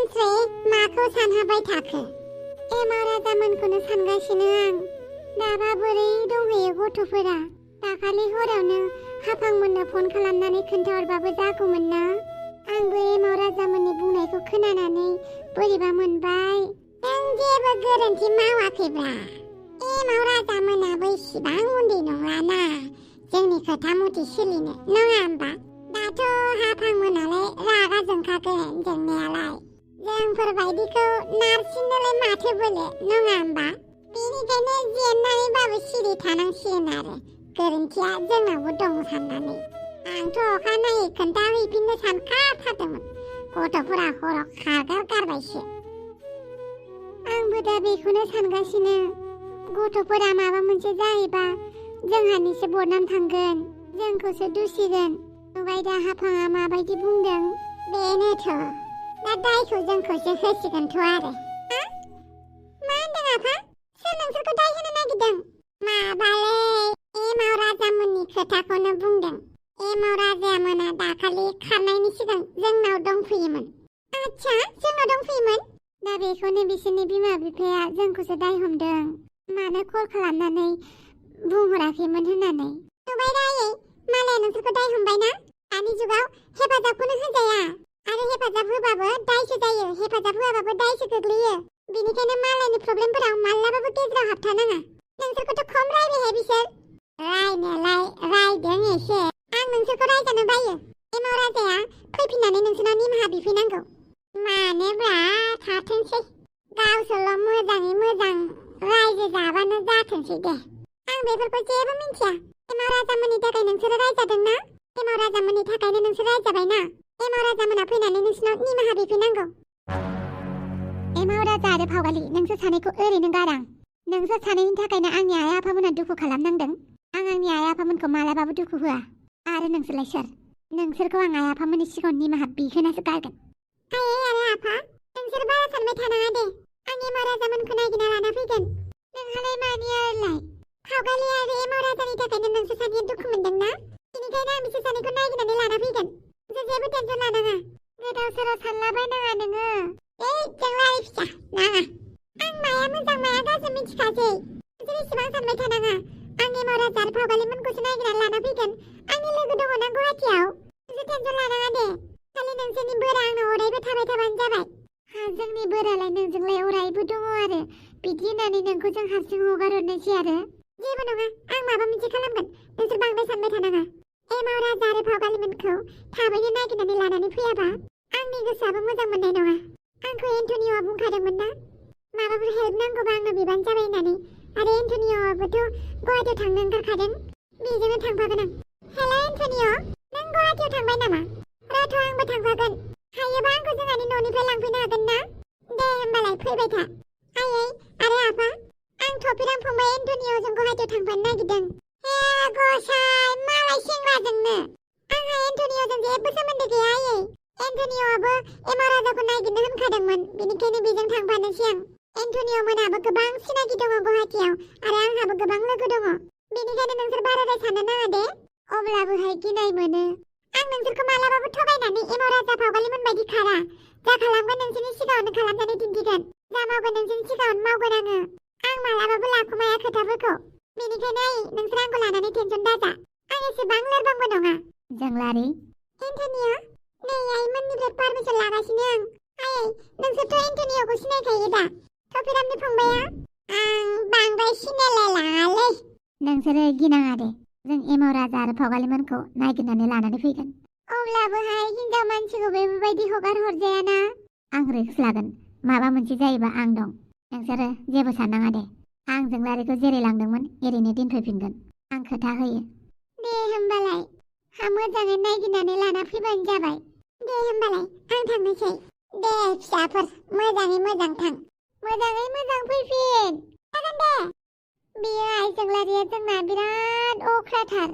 सानस्रायै माखौ सानहाबाय थाखो? एमाव राजामोनखौनो सानगासिनो आं। दाबा बोरै दंहैयो गथ'फोरा? दाखालि हरावनो हाफांमोननो फन खालामनानै खोन्थाहरबाबो जागौमोन ना। आंबो एमाव राजामोननि बुंनायखौ खोनानानै बोरैबा मोनबाय। नों जेबो गोरोन्थि मावाखैब्रा। एमाव राजामोनाबो इसिबां उन्दै नङाना जोंनि खोथा मथे सोलिनो, नङा होमबा? दाथ' हाफांमोनालाय रागा जोंखागोन जोंनायालाय। जोंफोरबायदिखौ नारसिननोलाय माथो बोलो, नङा होमबा? बेनिखायनो जेननानैबाबो सिरि थानांसिगोन आरो गोरोन्थिया जोंनावबो दं साननानै। आंथ' अखानायै खोन्थाहैफिननो सानखाथारदोंमोन। गथ'फोरा हराव खारगार गारबायसो। आंबो दा बेखौनो सानगासिनो। गथ'फोरा माबा मोनसे जायोबा जोंहानिसो बदनाम थांगोन, जोंखौसो दुसिगोन। नुबाय दा हाफाङा माबायदि बुंदों? बेनोथ' दा दायखौ जोंखौसो होसिगोनथ' आरो। मा होनदों आफा? सोर नोंसोरखौ दाय होनो नागिरदों? माबालै, एमाव राजामोननि खोथाखौनो बुंदों। एमाव राजामोना दाखालि खारनायनि सिगां जोंनाव दंफैयोमोन। आच्छा, जोंनाव दंफैयोमोन? दा बेखौनो बिसोरनि बिमा बिफाया जोंखौसो दाय हमदों। मानो कल खालामनानै बुंहराखैमोन होननानै। नुबाय दा आयै, मालाया नोंसोरखौ दाय हमबायना? दानि जुगाव हेफाजाबखौनो होजाया। आरो हेफाजाब होबाबो दायसो जायो, हेफाजाब होआबाबो दायसो गोग्लैयो। बेनिखायनो मालायनि प्रब्लेमफोराव मालाबाबो गेजेराव हाबथानाङा। नोंसोरखौथ' खम रायबायहाय बिसोर। रायनायालाय रायदों एसे। आं नोंसोरखौ रायजानो बायो। एमाव राजाया फैफिननानै नोंसोरनाव निमाहा बिफैनांगौ। मानोब्रा, थाथोंसै। गावसोरल' मोजाङै मोजां रायजो जाबानो जाथोंसै दे। आं बेफोरखौ जेबो मिन्थिया। एमाव राजामोननि थाखाय नोंसोरो रायजादोंना? एमाव राजामोननि थाखायनो नोंसोर रायजाबायना? एमाव राजामोना फैनानै नोंसिनाव निमाहा बिफैनांगौ। एमाव राजा आरो फावगालि, नोंसोर सानैखौ ओरैनो गारां। नोंसोर सानैनि थाखायनो आंनि आइ आफामोना दुखु खालामनांदों। आं आंनि आइ आफामोनखौ मालाबाबो दुखु होआ। आरो नोंसोरलाय सोर? नोंसोरखौ आं आइ आफामोननि सिगाङाव निमाहा बिहोनासो गारगोन। आयै आरो आफा, नोंसोर बारा सानबाय थानाङा दे। आं एमाव राजामोनखौ नागिरना लाना फैगोन। नोंहालाय मानि आरोलाय? फावगालि आरो एमाव राजानि थाखायनो नोंसोर सानैया दुखु मोनदोंना? बेनिखायनो आं बिसोर सानैखौ नागिरनानै लाना फैगोन। नोंसोर जेबो टेनसन लानाङा। गोदाव सोराव सानलाबायनाङा नोङो। एकदम लारि फिसा नाङा। आं माया मोजां माया गाज्रि मिथिखासै। नोंसोर इसेबां सानबाय थानाङा। आं एमाव राजा आरो फावगालिमोनखौसो नागिरनानै लाना फैगोन। आंनि लोगो दङना गुवाहाटियाव। नोंसोर टेनसन लानाङा दे। खालि नोंसोरनि बोरा आंनाव अरायबो थाबाय थाबानो जाबाय। जोंनि बोरालाय नोंजोंलाय अरायबो दङ आरो। बिदि होननानै नोंखौ जों हारसिं हगार हरनोसै आरो? जेबो नङा, आं माबा मोनसे खालामगोन। नोंसोर बांद्राय सानबाय थानाङा। एमाव राजा आरो फावगालिमोनखौ थाबैनो नागिरनानै लानानै फैयाबा आंनि गोसोआबो मोजां मोननाय नङा। आंखौ एन्टनिय'आ बुंखादोंमोन ना, माबाफोर हेल्प नांगौबा आंनो बिबान जाबाय होननानै। आरो एन्टनिय'आबोथ' गुवाहाटियाव थांनो ओंखारखादों। बेजोंनो थांफागोन आं। हेल' एन्टनिय', नों गुवाहाटियाव थांबाय नामा? राथ' आंबो थांफागोन। हायोबा आंखौ जोंहानि न'निफ्राय लांफैनो हागोन ना? दे होमबालाय फैबाय था। आयै आरो आफा, आं थफिरां फंबाय एन्टनिय'जों गुवाहाटियाव थांफानो नागिरदों। हे गसाइ, मालाय सेंग्राजोंनो। आंहा एन्टनिय'जों जेबो सोमोन्दो गैया आयै। एन्टनिय'आबो एमाव राजाखौ नागिरनो होनखादोंमोन, बेनिखायनो बेजों थांफानोसै आं। एन्टनिय' मोनाबो गोबां सिनाखि दङ गुवाहाटियाव, आरो आंहाबो गोबां लोगो दङ। बेनिखायनो नोंसोर बाराद्राय साननो नाङा दे। अब्लाबोहाय गिनाय मोनो। आं नोंसोरखौ मालाबाबो थगायनानै एमाव राजा फावगालिमोन बायदि खारा। जा खालामगोन नोंसोरनि सिगाङावनो खालामनानै दिन्थिगोन। जा मावगोन नोंसोरनि सिगाङावनो मावगोन आङो। आं मालाबाबो लाखुमाया खोथाफोरखौ। बेनिखायनो आयै, नोंसोर आंखौ लानानै टेनसन दाजा। आं एसेबां लोरबांबो नङा। जोंलारि एन्टनिय', नै आइमोननिफ्राय पारमिसन लागासिनो आं। आयै, नोंसोरथ' एन्टनिय'खौ सिनायखायो दा? थफिरामनि फंबाया? आं बांद्राय सिनायलायलाङालै। नोंसोरो गिनाङा दे। जों एमाव राजा आरो फावगालिमोनखौ नागिरनानै लानानै फैगोन। अब्लाबोहाय हिनजाव मानसिखौ बेफोरबायदि हगार हरजायाना। आं रिक्स लागोन। माबा मोनसे जायोबा आं दं। नोंसोरो जेबो साननाङा दे। आं जोंलारिखौ जेरै लांदोंमोन एरैनो दोनफैफिनगोन। आं खोथा होयो। दे होमबालाय। मोजाङै नागिरनानै लाना फैबानो जाबाय। दे होमबालाय, आं थांनोसै। दे फिसाफोर, मोजाङै मोजां थां। मोजाङै मोजां फैफिन। जागोन दे। बेयो आइजोंलारिया जोंना बिराद अख्राथार।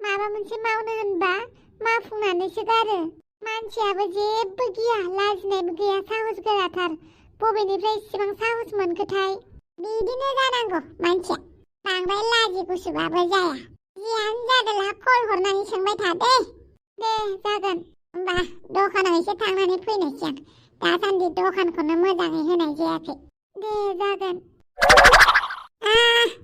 माबा मोनसे मावनो होनबा मावफुंनानैसो गारो। मानसियाबो जेबो गिया, लाजिनायबो गैया, साहस गोराथार। बबेनिफ्राय इसेबां साहस मोनखोथाय? बिदिनो जानांगौ मानसिया। बांद्राय लाजि गुसुबाबो जाया। जियानो जादोला कल हरनानै सोंबाय था दे। दे जागोन। होमबा दखानाव एसे थांनानै फैनोसै आं दासान्दि दखानखौनो मोजाङै होनाय जायाखै दे जागोन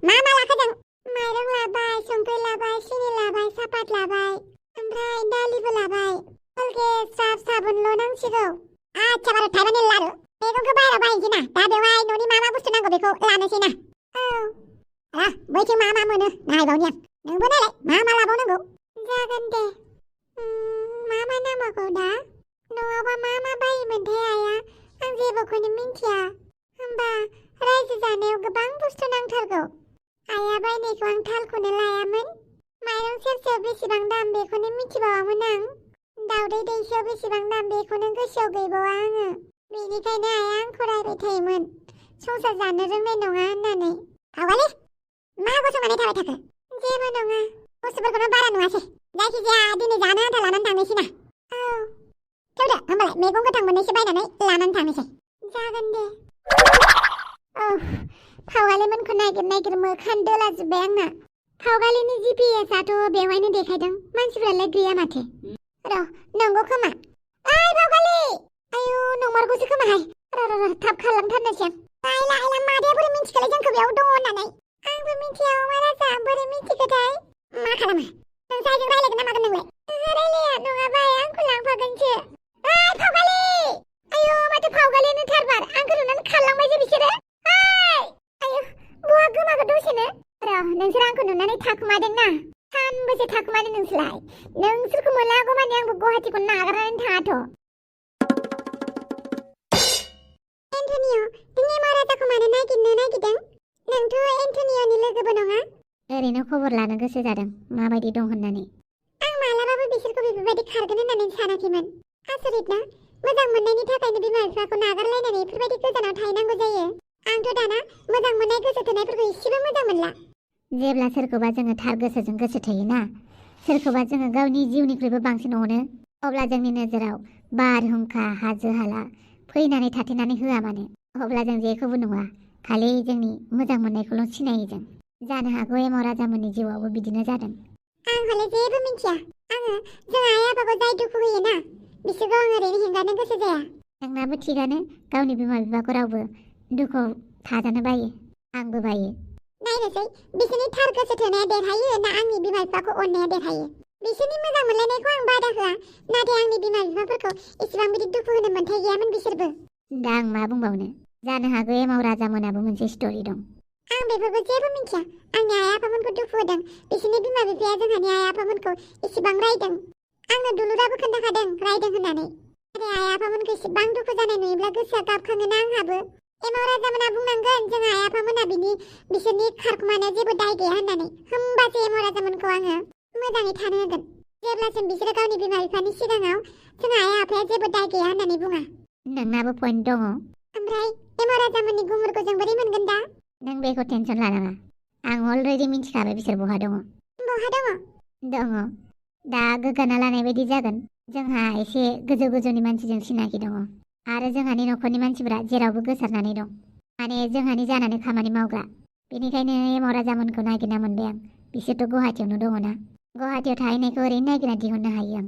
मा लाखादों माइरं लाबाय संख्रि लाबाय सिनि लाबाय सापात लाबाय ओमफ्राय दालिबो लाबाय कलगेट साफ साबोनल' नांसिगौ आच्छा बार' थाइबानि लारु मैगंखौ बाहेराव बायनोसै ना दा बेवहाय न'नि मा बुस्थु नांगौ बेखौ लानोसै ना औ बैथिं मा मोनो नायबावनि आं नोंबो नायलाय मा लाबावनांगौ जागोन दे मा नांबावगौ दा न'आवबा मा बायोमोनथाय आइया आं जेबोखौनो मिन्थिया होमबा रायजो जानायाव गोबां बुस्थु नांथारगौ आइया बायनायखौ आं थालखौनो लायामोन माइरं सेरसेयाव बेसेबां दाम बेखौनो मिथिबावामोन आं दावदै दैसेयाव बेसेबां दाम बेखौनो गोसोआव गैबावा आङो बेनिखायनो आइया आंखौ रायबाय थायोमोन संसार जानो रोंनाय नङा होननानै आवगालि मा गसंनानै थाबाय थाखो जेबो नङा बुस्थुफोरखौनो बारा नुवासै जायखिजाया दिनै जानो आन्था लानानै थांनोसै ना औ थौदो होमबालाय मैगं गोथां मोननैसो बायनानै लानानै थांनोसै जागोन दे फावगालिमोनखौ नागिर मोखान दोलाजोब्बाय आंना फावगालिनि GPS-आथ' बेवहायनो देखायदों मानसिफ्रालाय गैया माथो र' नंगौ खोमा ओइ फावगालि आयु नंमारगौसो खोमाहाय र' थाब खालामथारनोसै आं लायला मादैया बोरै मिन्थिखोलाय जोंखौ बेयाव दङ होननानै आंबो मिन्थिया अमा राजा बोरै मिन्थिखोथाय मा खालामो नों साइजों रायलायगोन ना मागोन नोंलाय रायलाया नङाबा आंखौ लांफागोनसो ओइ फावगालि आयु माथो फावगालियानो थारबार आंखौ नुनानै खारलांबाय जे बिसोरो आयु बुवा गोमाखो दसेनो र' नोंसोर आंखौ नुनानै थाखुमादोंना सानबेसे थाखुमादों नोंसोरखौ मोनलागौमानि आंबो गुवाहाटिखौ नागारनानै थाङाथ' एन्टनिय' नों एमा राजाखौ मानो नागिरदों नोंथ' एन्टनिय'नि लोगोबो नङा ओरैनो खबर लानो गोसो जादों माबायदि दं होननानै आं मालाबाबो बिसोरखौ बेफोरबायदि खारगोन होननानै सानाखैमोन आसरित ना मोजां मोननायनि थाखायनो बिमा बिफाखौ नागारलायनानै बेफोरबायदि गोजानाव थाहैनांगौ जायो आंथ' दाना मोजां मोननाय गोसो थोनायफोरखौ एसेबो मोजां मोनला जेब्ला सोरखौबा जोङो थार गोसोजों गोसो थोयोना सोरखौबा जोङो गावनि जिउनिख्रुइबो बांसिन अनो अब्ला जोंनि नोजोराव बारहुंखा हाजो हाला फैनानै थाथेनानै होआ मानो अब्ला जों जेखौबो नुवा खालि जोंनि मोजां मोननायखौल' सिनायो जों जानो हागौ एमाव राजामोननि जिउआवबो बिदिनो जादों आं हले जेबो मिन्थिया आङो जों आइ आफाखौ जाय दुखु होयोना बिसोरखौ आं ओरैनो हेंगारनो गोसो जाया नोंनाबो थिगानो गावनि बिमा बिफाखौ रावबो दुखुआव थाजानो बायो आंबो बायो नायनोसै बिसोरनि थार गोसो थोनाया देरहायो ना आंनि बिमा बिफाखौ अननाया देरहायो बिसोरनि मोजां मोनलायनायखौ आं बादा होआ नाथाय आंनि बिमा बिफाफोरखौ इसेबां बिदि दुखु होनो मोन्थाय गैयामोन बिसोरबो दा आं मा बुंबावनो जानो हागौ एमाव राजामोनाबो मोनसे स्ट'रि दं आं बेफोरखौ जेबो मिन्थिया आंनि आइ आफामोनखौ दुखु होदों बिसोरनि बिमा बिफाया जोंहानि आइ आफामोनखौ इसेबां रायदों आंनो दुलुराबो खोन्थाखादों रायदों होननानै नाथाय आइ आफामोनखौ इसेबां दुखु जानाय नुयोब्ला गोसोआ गाबखाङोना आंहाबो एमाव राजामोना बुंनांगोन जों आइ आफामोना बिसोरनि खारखुमानायाव जेबो दाय गैया होननानै होमबासो एमाव राजामोनखौ आङो मोजाङै थानो होगोन जेब्लासिम बिसोरो गावनि बिमा बिफानि सिगाङाव जों आइ आफाया जेबो दाय गैया होननानै बुङा नोंनाबो पइन्ट दङ ओमफ्राय एमाव राजामोननि गुमुरखौ जों बोरै मोनगोन दा नों बेखौ टेनसन लानाङा आं अलरेडि मिन्थिखाबाय बिसोर बहा दङ दङ दा गोग्गाना लानाय बायदि जागोन जोंहा एसे गोजौनि मानसिजों सिनाखि दङ आरो जोंहानि न'खरनि मानसिफोरा जेरावबो गोसारनानै दं माने जोंहानि जानानै खामानि मावग्रा बेनिखायनो एमाव राजामोनखौ नागिरना मोनबाय आं बिसोरथ' गुवाहाटियावनो दङना गुवाहाटियाव थाहैनायखौ ओरैनो नागिरना दिहुननो हायो आं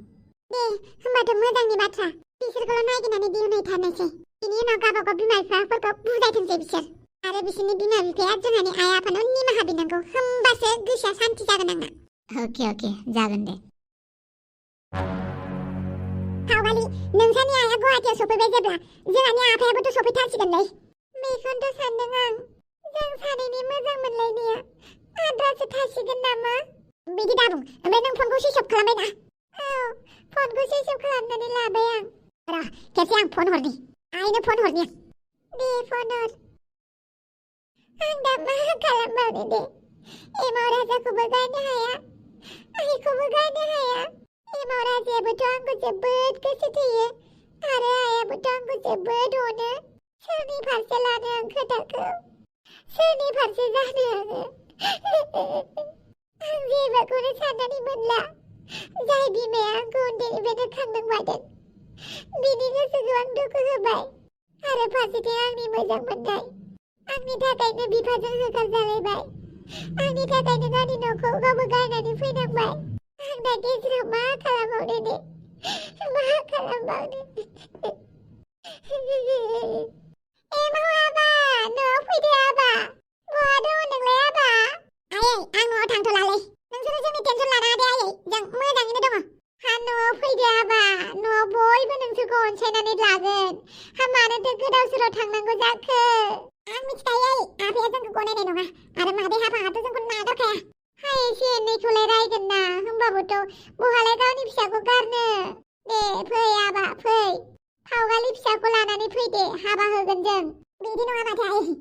दे होमबाथ' मोजांनि बाथ्रा बिसोरखौल' नागिरनानै दिहुनहैथारनोसै बिनि उनाव गावबागाव बिमा बिफाफोरखौ बुजायथोंसै बिसोर आरो बिसोरनि बिमा बिफाया जोंहानि आइ आफानाव निमाहा बिनांगौ होमबासो गोसोआ सान्ति जागोन आंना अके जागोन दे फावगालि नोंसानि आइया गुवाहाटियाव सफैबाय जेब्ला जोंहानि आफायाबोथ' सफैथारसिगोनलै बेखौनोथ' सानदों आं जों सानैनि मोजां मोनलायनाया आद्रासो थासिगोन नामा बिदि दाबुं ओमफ्राय नों फनखौ सुइच अफ खालामबाय ना औ फनखौ सुइच अफ खालामनानै लाबाय आं र' खेबसे आं फन हरनि आइनो फन हरनि आं दे फन हर आं दा मा खालामबावनो दे एमाव राजाखौबो गारनो हाया आइखौबो गारनो हाया एमाव राजायाबोथ' आंखौ जोबोद गोसो थोयो आरो आइयाबोथ' आंखौ जोबोद अनो सोरनि फारसे लानो आं खोथाखौ सोरनि फारसे जानो आं जेबोखौनो साननानै मोनला जाय बिमाया आंखौ उन्दैनिफ्रायनो खांदों मादों बिनि गोसोखौ आं दुखु होबाय आरो फारसेथिं आंनि मोजां मोननाय आंनि थाखायनो बिफाजों होखार जालायबाय आंनि थाखायनो गावनि न'खौ गावबो गारनानै फैनांबाय आं दा गेजेराव मा खालामबावनो दे मा खालामबावनो एमाव आबा न'आव फैदो आबा बहा दङ नोंलाय आबा आयै आं न'आव थांथ'लालै नोंसोरो जोंनि टेनसन लानाङा दे आयै जों मोजाङैनो दङ हा न'आव फैदो आबा न'आव बयबो नोंसोरखौ अनसायनानै लागोन हा मानोथो गोदाव सोराव थांनांगौ जाखो आं मिथिखायो आफाया जोंखौ गनायनाय नङा आरो मादै हाफाङाथ' जोंखौ नागारखाया हा एसे एनैखौलाय रायगोन ना होमबाबोथ' बहालाय गावनि फिसाखौ गारनो दे फै आबा फै फावगालि फिसाखौ लानानै फैदे हाबा होगोन जों बिदि नङा माथो आयै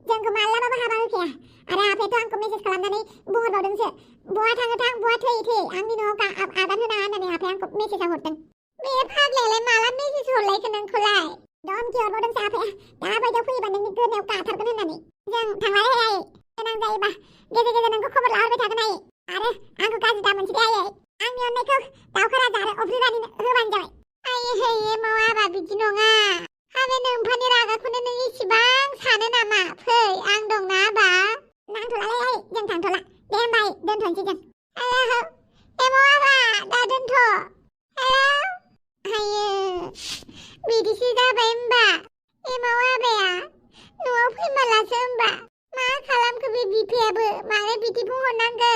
जोंखौ माब्लाबाबो हाबा होखाया आरो आफायाथ' आंखौ मेसेज खालामनानै बुंहरबावदोंसो बहा थाङो थां बहा थैयो थै आंनि न'आव आगान होनाङा होननानै आफाया आंखौ मेसेजाव हरदों बे फाग्लायालाय माला मेसेज हरलायखो नोंखौलाय धमखि हरबावदोंसो आफाया दाबायदियाव फैयोबा नोंनि गोदनायाव गाथारगोन होननानै जों थांलाय आयै गोनां जायोबा गेजेर गेजेर नोंखौ खबर लाहरबाय थागोन आयै आरो आंखौ गाज्रि दा मोनसै दे आयै आंनि अननायखौ दाउखा राजा आरो अफ्रि रानिनो होबानो जाबाय आयै एमाव आबा बिदि नङा हाबे नोम्फानि रागाखौनो नों इसिबां सानो नामा फै आं दंना आबा नांथ'लालै आयै जों थांथ'ला दे होमबा आयै दोनथ'नोसै जों हेलौ एमाव आबा दा दोनथ' हेलौ आयै बिदिसो जाबाय होमबा एमाव आबाया न'आव फैमालासो होमबा मा खालामखो बे बिफायाबो मानो बिदि बुंहरनांगौ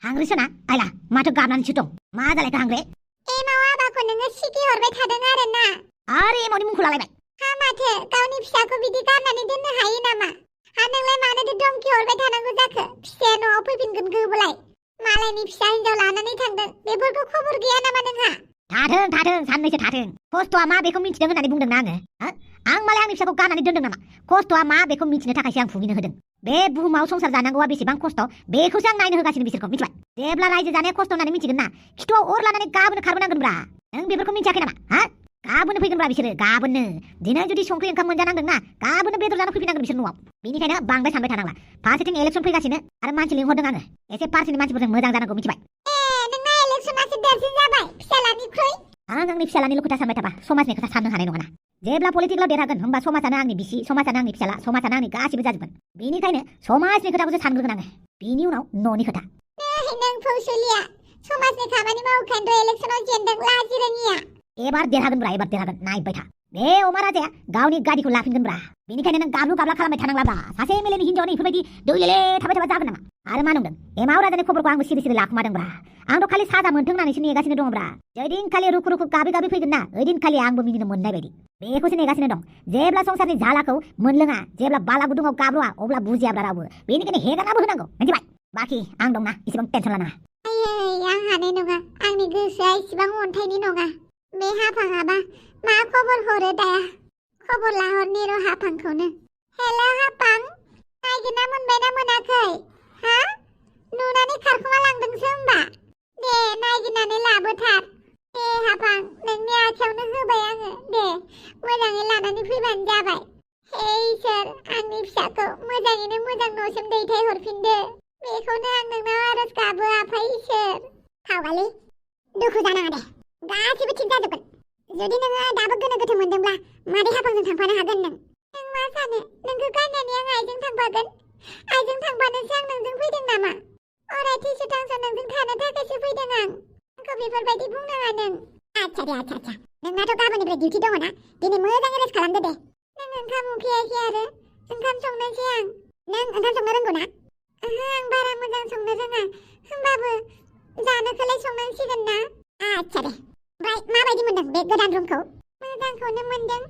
हांग्रिसोना आइला माथो गाबनानैसो दं मा जालायखो हांग्रे एमाव आबाखौ नोङो सिगि हरबाय थादों आरो ना आरो एमावनि मुंखौ लालायबाय हा माथो गावनि फिसाखौ बिदि गारनानै दोननो हायो नामा हा नोंलाय मानोथो धमखि हरबाय थानांगौ जाखो फिसाया न'आव फैफिनगोन गोबोलाय मालायनि फिसा हिनजाव लानानै थांदों बेफोरखौ खबर गैया नामा नोंहा थाथों साननैसो थाथों खस्थ'आ मा बेखौ मिथिदों होननानै बुंदोंना आङो आं मालाय आंनि फिसाखौ गारनानै दोनदों नामा खस्थ'आ मा बेखौ मिथिनो थाखायसो आं भुगिनो होदों बे बुहुमाव संसार जानांगौआ बेसेबां खस्थ' बेखौसो आं नायनो होगासिनो बिसोरखौ मिथिबाय जेब्ला रायजो जानाया खस्थ' होननानै मिथिगोन ना खिथुआव अर लानानै गाबोनो खारबोनांगोनब्रा नों बेफोरखौ मिथियाखै नामा गाबोनो फैगोनब्रा बिसोरो गाबोनो दिनै जुदि संख्रि ओंखाम मोनजानांदोंना गाबोनो बेदर जानो फैफिननांगोन बिसोर न'आव बेनिखायनो बांद्राय सानबाय थानांला फारसेथिं इलेक्सन फैगासिनो आरो मानसि लिंहरदों आङो एसे पार्टिनि मानसिफोरजों मोजां जानांगौ मिथिबाय नोंना इलेक्सनासो देरसिन जाबाय फिसालानिख्रुइ आं आंनि फिसालानिल' खोथा सानबाय थाबा समाजनि खोथा साननो हानाय नङाना जेब्ला पलिटिकलाव देरहागोन होमबा समाजानो आंनि बिसि समाजानो आंनि फिसाला समाजानो आंनि गासिबो जाजोबगोन बेनिखायनो समाजनि खोथाखौसो सानग्रोगोन आङो बिनि उनाव न'नि खोथा नों फौसुलिया समाजनि खामानि मावखान्थ' इलेक्सनाव जेनदों लाजिरोङिया एबार देरहागोनब्रा एबार देरहागोन नायबाय था बे अमा राजाया गावनि गादिखौ लाफिनगोनब्रा बेनिखायनो नों गाब्लु गाब्ला खालामबाय थानांलाब्रा सासे मेलेनि हिनजावनि बेफोरबायदि दैलेले थाबाय थाबा जागोन नामा आरो मा नंदों एमाव राजानि खबरखौ आंबो सिरि सिरि लाखुमादोंब्रा आंथ' खालि साजा मोनथों होननानैसो नेगासिनो दङब्रा जैदिनखालि रुखु रुखु गाबै गाबै फैगोन ना ओइदिनखालि आंबो मिनिनो मोननाय बायदि बेखौसो नेगासिनो दं जेब्ला संसारनि झालाखौ मोनलोङा जेब्ला बाला गुदुङाव गाब्ल'आ अब्ला बुजियाब्रा रावबो बेनिखायनो हेगारनाबो होनांगौ मिथिबाय बाखि आं दंना इसेबां टेनसन लानाङा आं हानाय नङा आंनि गोसोआ इसेबां अन्थाइनि नङा बे हाफाङाबा मा खबर हरो दाया खबर लाहरनि र' हाफांखौनो हेलौ हाफां नायगिरना मोनबायना मोनाखै हा नुनानै खारखुमा लांदोंसो होमबा दे नायगिरनानै लाबोथार दे हाफां नोंनि आखायावनो होबाय आङो दे मोजाङै लानानै फैबानो जाबाय हे इसोर आंनि फिसाखौ मोजाङैनो मोजां न'सिम दैथायहरफिनदो बेखौनो आं नोंनाव आरज गाबो आफा इसोर फावगालि दुखु जानाङा दे गासिबो थिग जाजोबगोन जुदि नोङो दाबो गोनो गोथो मोनदोंब्ला मादै हाफांजों थांफानो हागोन नों मा सानो नोंखौ गारनानै आं आइजों थांफागोन आइजों थांफानोसो आं नोंजों फैदों नामा अराय थैस' थांस' नोंजों थानो थाखायसो फैदों आंखौ बेफोरबायदि बुंनाङा नों आच्छा नोंनाथ' गाबोननिफ्राय डिउटि दङ ना दिनै मोजाङै रेस्ट खालामदो दे नों ओंखाम उखैयाखै आरो ओंखाम संनोसै आं नों ओंखाम संनो रोंगौ ना ओहो आं बारा मोजां संनो रोङा होमबाबो जानोखौलाय संनांसिगोन ना आच्छा दे ओमफ्राय माबायदि मोनदों बे गोदान रुमखौ मोजांखौनो मोनदों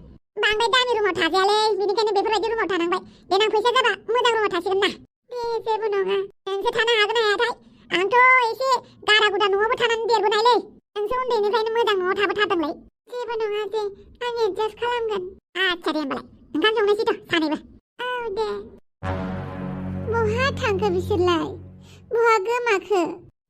बांद्राय दामि रुमाव थाजायालै बेनिखायनो बेफोरबायदि रुमाव थानांबाय देनां फैसा जाबा मोजां रुमाव थासिगोन ना दे जेबो नङा नोंसो थानो हागोन हायाथाय आंथ' एसे गारा गुदा न'आवबो थानानै देरबोनायलै नोंसो उन्दैनिफ्रायनो मोजां न'आव थाबोथारदोंलै जेबो नङा दे आं एडजास्ट खालामगोन आच्छा दे होमबालाय ओंखाम संनोसैथ' सानैबो औ दे बहा थांखो बिसोरलाय बहा गोमाखो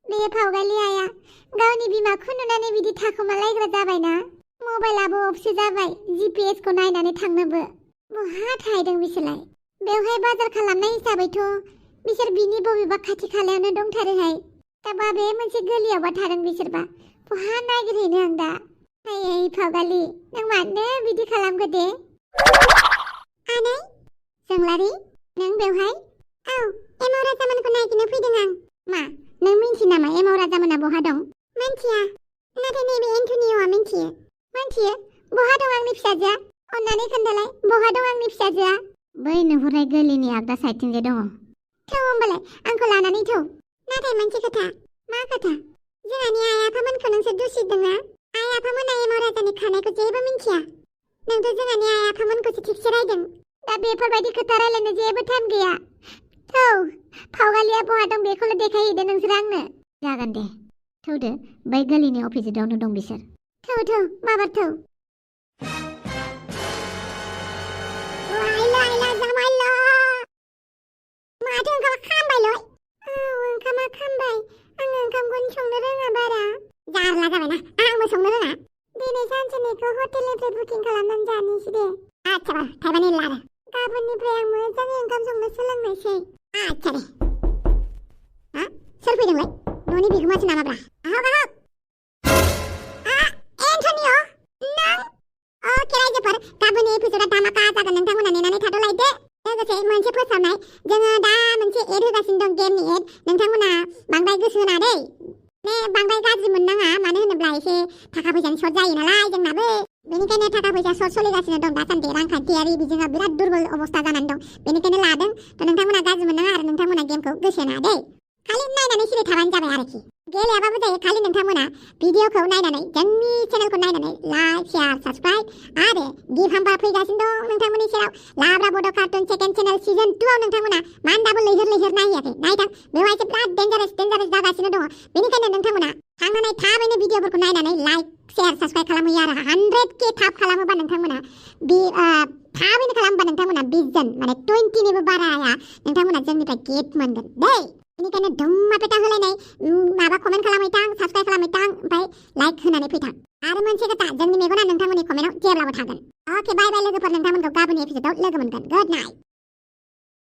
बे फावगालि आया गावनि बिमाखौ नुनानै बिदि थाखोमालायग्रा जाबायना मबाइलाबो अफसो जाबाय जिपिएसखौ नायनानै थांनोबो बहा थाहैदों बिसोरलाय बेवहाय बाजार खालामनाय हिसाबैथ' बिसोर बिनि बबेबा खाथि खालायावनो दंथारोहाय दा बबे मोनसे गलियावबा थादों बिसोरबा बहा नागिरहैनो आं दा आयै फावगालि नों मानो बिदि खालामखो दे आनै जोंलारि नों बेवहाय औ एमाव राजामोनखौ नागिरनो फैदों आं मा नों मिन्थियो नामा एमाव राजामोना बहा दं मिन्थिया नाथाय नैबे एन्टनिय'आ मिन्थियो बहा दं आंनि फिसाजोआ अन्नानै खोन्थालाय बहा दं आंनि फिसाजोआ बै नुहुरनाय गोरलैनि आगदा साइडथिंजाय दङ थौ होमबालाय आंखौ लानानै थौ नाथाय मोनसे खोथा मा खोथा जोंहानि आइ आफामोनखौ नोंसोर दुसिदोंना आइ आफामोना एमाव राजानि खानायखौ जेबो मिन्थिया नोंथ' जोंहानि आइ आफामोनखौसो थिगसे रायदों दा बेफोरबायदि खोथा रायलायनो जेबो टाइम गैया थौ फावगालिया बहा दं बेखौल' देखायहैदो नोंसोर आंनो जागोन दे थौदो बै गोरलैनि अफिसावनो दं बिसोर थौ माबार थौ आइला जामाइला माथो ओंखामा खामबायलै ओंखामा खामबाय आङो ओंखामखौनो संनो रोङा बारा जारला जाबायना आंबो संनो रोङा दिनै सानसेनिखौ हटेलनिफ्राय बुकिं खालामनानै जानोसै दे आच्छा थाइबानि लारा गाबोननिफ्राय आं मोजाङै ओंखाम संनो सोलोंनोसै आच्छा दे सोर फैदोंलाय न'नि बिगोमासो नामाब्रा आहक एन्टनिय' नों अके रायजोफोर गाबोननि एपिसडआ धामाका जागोन नोंथांमोना नेनानै थाद'लायदो लोगोसे मोनसे फोसावनाय जोङो दा मोनसे एड होगासिनो दं गेमनि एड नोंथांमोना बांद्राय गोसो होना दै बांद्राय गाज्रि मोननाङा मानो होनोब्ला एसे थाखा फैसानि सर्ट जायो नालाय जोंनाबो बेनिखायनो थाखा फैसा सर्ट सोलिगासिनो दं दासान्दि रांखान्थियारि बिजोङा बिराद दुरबल अबस्था जानानै दं बेनिखायनो लादों थ' नोंथांमोना गाज्रि मोननाङा आरो नोंथांमोना गेमखौ गोसो होना दै खालि नायनानै सिरि थाबानो जाबाय आरोखि गेलेयाबाबो जायो खालि नोंथांमोना भिडिअखौ नायनानै जोंनि चेनेलखौ नायनानै लाइक शेयार साबस्क्राइब आरो गिफ्ट हाम्पार फैगासिनो दं नोंथांमोननि सेराव लाब्रा बड' कार्टुन सेकेन्ड चेनेल सिजन 2 आव नोंथांमोना मानो दाबो लैहोर नायहैयाखै नायथां बेवहाय एसे बिराद डेन्जारास जागासिनो दङ बेनिखायनो नोंथांमोना थांनानै थाबैनो भिडिअफोरखौ नायनानै लाइक शेयार साबस्क्राइब खालामहैयो आरो 100k थाब खालामोबा नोंथांमोना थाबैनो खालामोबा नोंथांमोना 20 जन माने 20 निबो बाराया नोंथांमोना जोंनिफ्राय गिफ्ट मोनगोन दै बेनिखायनो धुम्मा पेटा होलायनाय माबा कमेन्ट खालामहैथां साबस्क्राइब खालामहैथां ओमफ्राय लाइक होनानै फैथां आरो मोनसे खोथा जोंनि मेगना नोंथांमोननि कमेन्टआव जेब्लाबो थागोन अके बाय लोगोफोर नोंथांमोनखौ गाबोननि एपिसडआव लोगो मोनगोन गुड नाइट